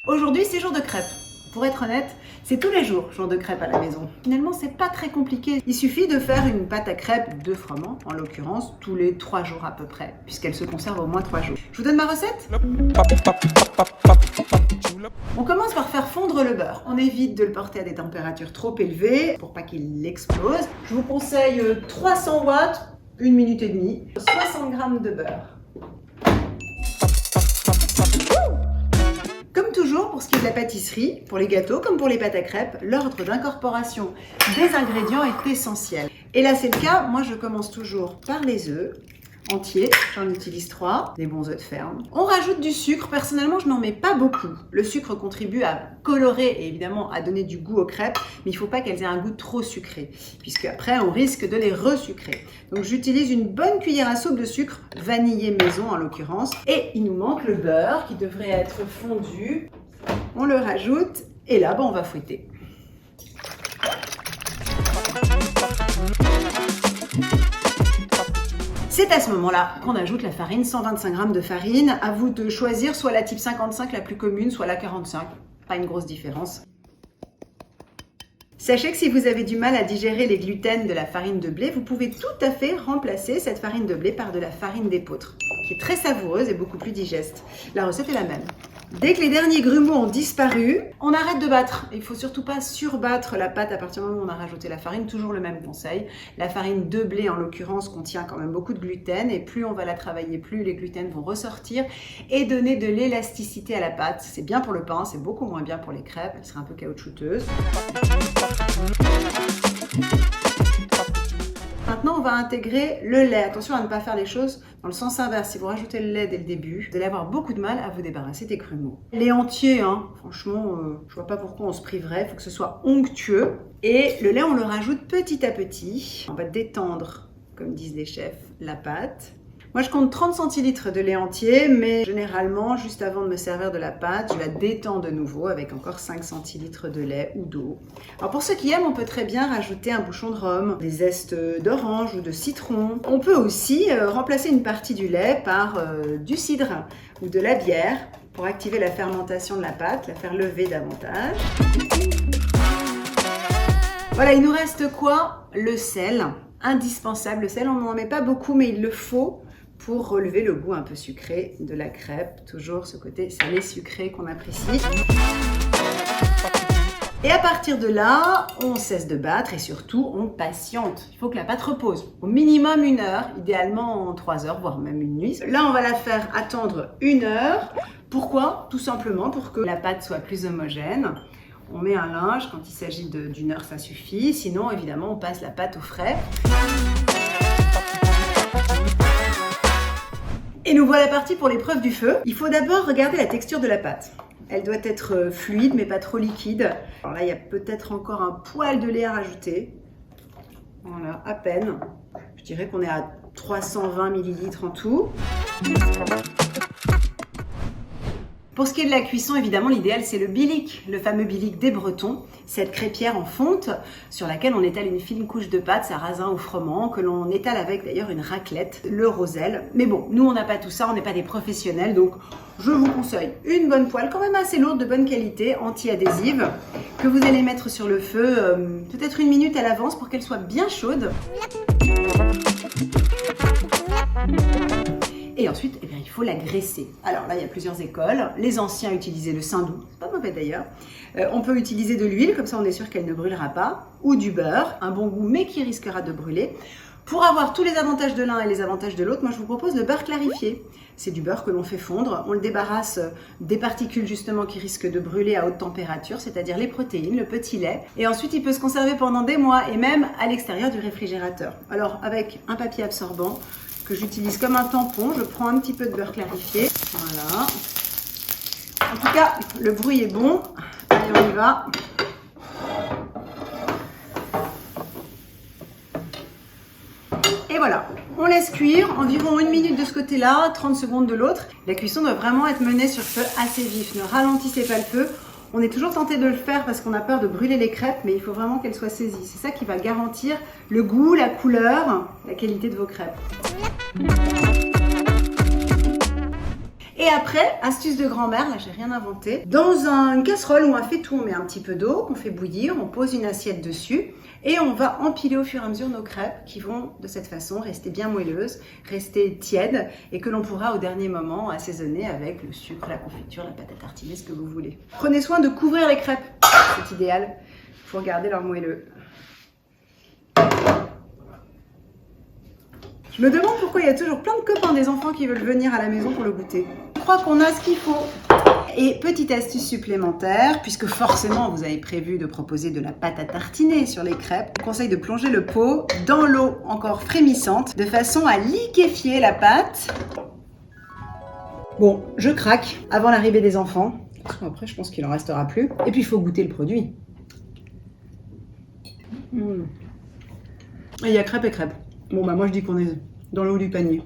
Aujourd'hui, c'est jour de crêpes. Pour être honnête, c'est tous les jours jour de crêpes à la maison. Finalement, c'est pas très compliqué. Il suffit de faire une pâte à crêpes de froment, en l'occurrence, tous les 3 jours à peu près, puisqu'elle se conserve au moins 3 jours. Je vous donne ma recette ? On commence par faire fondre le beurre. On évite de le porter à des températures trop élevées pour pas qu'il explose. Je vous conseille 300 watts, 1 minute et demie, 60 g de beurre. Comme toujours, pour ce qui est de la pâtisserie, pour les gâteaux comme pour les pâtes à crêpes, l'ordre d'incorporation des ingrédients est essentiel. Et là, c'est le cas. Moi, je commence toujours par les œufs entiers. J'en utilise 3, des bons œufs de ferme. On rajoute du sucre. Personnellement, je n'en mets pas beaucoup. Le sucre contribue à colorer et évidemment à donner du goût aux crêpes, mais il ne faut pas qu'elles aient un goût trop sucré, puisque après, on risque de les resucrer. Donc, j'utilise une bonne cuillère à soupe de sucre, vanillé maison en l'occurrence. Et il nous manque le beurre qui devrait être fondu. On le rajoute et là, on va fouetter. C'est à ce moment-là qu'on ajoute la farine, 125 g de farine. À vous de choisir soit la type 55, la plus commune, soit la 45. Pas une grosse différence. Sachez que si vous avez du mal à digérer les gluten de la farine de blé, vous pouvez tout à fait remplacer cette farine de blé par de la farine d'épeautre, qui est très savoureuse et beaucoup plus digeste. La recette est la même. Dès que les derniers grumeaux ont disparu, on arrête de battre. Il ne faut surtout pas surbattre la pâte à partir du moment où on a rajouté la farine. Toujours le même conseil. La farine de blé, en l'occurrence, contient quand même beaucoup de gluten. Et plus on va la travailler, plus les gluten vont ressortir et donner de l'élasticité à la pâte. C'est bien pour le pain, c'est beaucoup moins bien pour les crêpes. Elle serait un peu caoutchouteuse. Maintenant, on va intégrer le lait. Attention à ne pas faire les choses dans le sens inverse. Si vous rajoutez le lait dès le début, vous allez avoir beaucoup de mal à vous débarrasser des grumeaux. Lait entier, franchement, je vois pas pourquoi on se priverait. Il faut que ce soit onctueux. Et le lait, on le rajoute petit à petit. On va détendre, comme disent les chefs, la pâte. Moi, je compte 30 centilitres de lait entier, mais généralement, juste avant de me servir de la pâte, je la détends de nouveau avec encore 5 centilitres de lait ou d'eau. Alors pour ceux qui aiment, on peut très bien rajouter un bouchon de rhum, des zestes d'orange ou de citron. On peut aussi remplacer une partie du lait par du cidre ou de la bière pour activer la fermentation de la pâte, la faire lever davantage. Voilà, il nous reste quoi? Le sel, indispensable. Le sel, on n'en met pas beaucoup, mais il le faut pour relever le goût un peu sucré de la crêpe. Toujours ce côté salé-sucré qu'on apprécie. Et à partir de là, on cesse de battre et surtout, on patiente. Il faut que la pâte repose. Au minimum 1 heure, idéalement 3 heures, voire même une nuit. Là, on va la faire attendre 1 heure. Pourquoi? Tout simplement pour que la pâte soit plus homogène. On met un linge, quand il s'agit d'1 heure, ça suffit. Sinon, évidemment, on passe la pâte au frais. Et nous voilà partis pour l'épreuve du feu. Il faut d'abord regarder la texture de la pâte. Elle doit être fluide, mais pas trop liquide. Alors là, il y a peut-être encore un poil de lait à rajouter. Voilà, à peine. Je dirais qu'on est à 320 ml en tout. Pour ce qui est de la cuisson, évidemment, l'idéal, c'est le bilic, le fameux bilic des Bretons, cette crêpière en fonte sur laquelle on étale une fine couche de pâte, sarrasin ou froment, que l'on étale avec d'ailleurs une raclette, le roselle. Mais bon, nous, on n'a pas tout ça, on n'est pas des professionnels, donc je vous conseille une bonne poêle, quand même assez lourde, de bonne qualité, anti-adhésive, que vous allez mettre sur le feu peut-être 1 minute à l'avance pour qu'elle soit bien chaude. Et ensuite, il faut la graisser. Alors là, il y a plusieurs écoles. Les anciens utilisaient le saindoux, pas mauvais d'ailleurs. On peut utiliser de l'huile, comme ça on est sûr qu'elle ne brûlera pas, ou du beurre, un bon goût mais qui risquera de brûler. Pour avoir tous les avantages de l'un et les avantages de l'autre, moi je vous propose le beurre clarifié. C'est du beurre que l'on fait fondre, on le débarrasse des particules justement qui risquent de brûler à haute température, c'est-à-dire les protéines, le petit lait. Et ensuite il peut se conserver pendant des mois et même à l'extérieur du réfrigérateur. Alors avec un papier absorbant, que j'utilise comme un tampon, je prends un petit peu de beurre clarifié. Voilà. En tout cas, le bruit est bon. Allez, on y va. Et voilà, on laisse cuire environ 1 minute de ce côté-là, 30 secondes de l'autre. La cuisson doit vraiment être menée sur feu assez vif. Ne ralentissez pas le feu. On est toujours tenté de le faire parce qu'on a peur de brûler les crêpes, mais il faut vraiment qu'elles soient saisies. C'est ça qui va garantir le goût, la couleur, la qualité de vos crêpes. Et après, astuce de grand-mère, là j'ai rien inventé. Dans une casserole ou un faitout, on met un petit peu d'eau qu'on fait bouillir, on pose une assiette dessus et on va empiler au fur et à mesure nos crêpes qui vont de cette façon rester bien moelleuses, rester tièdes et que l'on pourra au dernier moment assaisonner avec le sucre, la confiture, la pâte à tartiner, ce que vous voulez. Prenez soin de couvrir les crêpes, c'est idéal pour garder leur moelleux. Je me demande pourquoi il y a toujours plein de copains des enfants qui veulent venir à la maison pour le goûter. Je crois qu'on a ce qu'il faut. Et petite astuce supplémentaire, puisque forcément vous avez prévu de proposer de la pâte à tartiner sur les crêpes, je vous conseille de plonger le pot dans l'eau encore frémissante, de façon à liquéfier la pâte. Bon, je craque avant l'arrivée des enfants. Après, je pense qu'il en restera plus. Et puis, il faut goûter le produit. Et il y a crêpes et crêpes. Bon, bah moi je dis qu'on est dans le haut du panier.